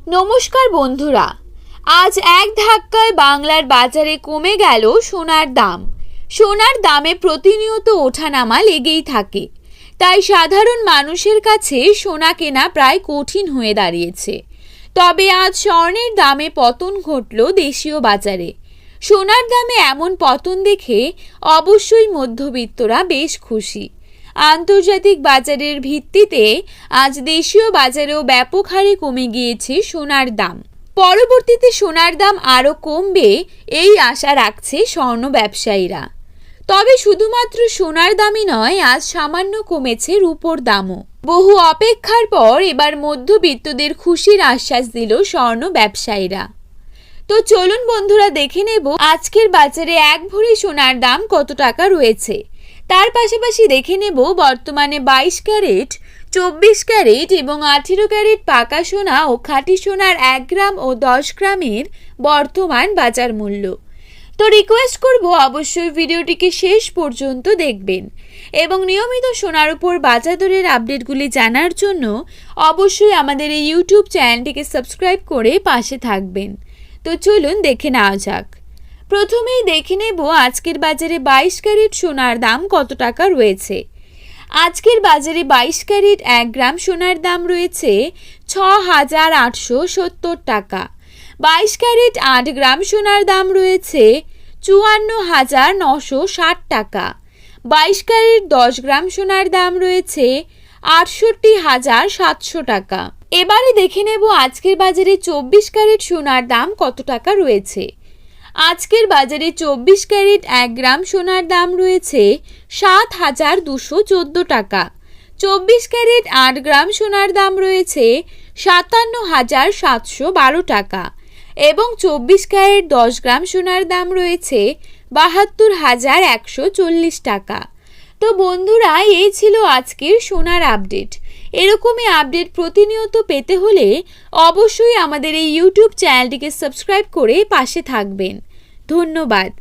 নমস্কার বন্ধুরা, আজ এক ধাক্কায় বাংলার বাজারে কমে গেল সোনার দাম। সোনার দামে প্রতিনিয়ত ওঠানামা লেগেই থাকে, তাই সাধারণ মানুষের কাছে সোনা কেনা প্রায় কঠিন হয়ে দাঁড়িয়েছে। তবে আজ স্বর্ণের দামে পতন ঘটল দেশীয় বাজারে। সোনার দামে এমন পতন দেখে অবশ্যই মধ্যবিত্তরা বেশ খুশি। আন্তর্জাতিক বাজারের ভিত্তিতে আজ দেশীয় বাজারেও ব্যাপক হারে কমে গিয়েছে সোনার দাম। পরবর্তীতে সোনার দাম আরও কমবে এই আশা রাখছে স্বর্ণ ব্যবসায়ীরা। তবে শুধুমাত্র সোনার দামই নয়, আজ সামান্য কমেছে রূপোর দামও। বহু অপেক্ষার পর এবার মধ্যবিত্তদের খুশির আশ্বাস দিল স্বর্ণ ব্যবসায়ীরা। তো চলুন বন্ধুরা, দেখে নেব আজকের বাজারে এক ভরি সোনার দাম কত টাকা রয়েছে। তার পাশাপাশি দেখে নেব বর্তমানে 22 ক্যারেট, 24 ক্যারেট এবং 18 ক্যারেট পাকা সোনা ও খাঁটি সোনার 1 গ্রাম ও 10 গ্রামের বর্তমান বাজার মূল্য। তো রিকোয়েস্ট করব অবশ্যই ভিডিওটিকে শেষ পর্যন্ত দেখবেন এবং নিয়মিত সোনার উপর বাজার দরের আপডেটগুলি জানার জন্য অবশ্যই আমাদের এই ইউটিউব চ্যানেলটিকে সাবস্ক্রাইব করে পাশে থাকবেন। তো চলুন দেখে নেওয়া যাক। প্রথমেই দেখে নেব আজকের বাজারে 22 ক্যারেট সোনার দাম কত টাকা রয়েছে। আজকের বাজারে 22 ক্যারেট 1 গ্রাম সোনার দাম রয়েছে 6,870 টাকা। 22 ক্যারেট 8 গ্রাম সোনার দাম রয়েছে 54,960 টাকা। 22 ক্যারেট 10 গ্রাম সোনার দাম রয়েছে 68,700 টাকা। এবারে দেখে নেব আজকের বাজারে 24 ক্যারেট সোনার দাম কত টাকা রয়েছে। আজকের বাজারে 24 ক্যারেট 1 গ্রাম সোনার দাম রয়েছে 7,214 টাকা। 24 ক্যারেট 8 গ্রাম সোনার দাম রয়েছে 57,712 টাকা এবং 24 ক্যারেট 10 গ্রাম সোনার দাম রয়েছে 72,140 টাকা। তো বন্ধুরা, এই ছিল আজকের সোনার আপডেট। এরকমই আপডেট প্রতিনিয়ত পেতে হলে অবশ্যই আমাদের এই ইউটিউব চ্যানেলটিকে সাবস্ক্রাইব করে পাশে থাকবেন। ধন্যবাদ।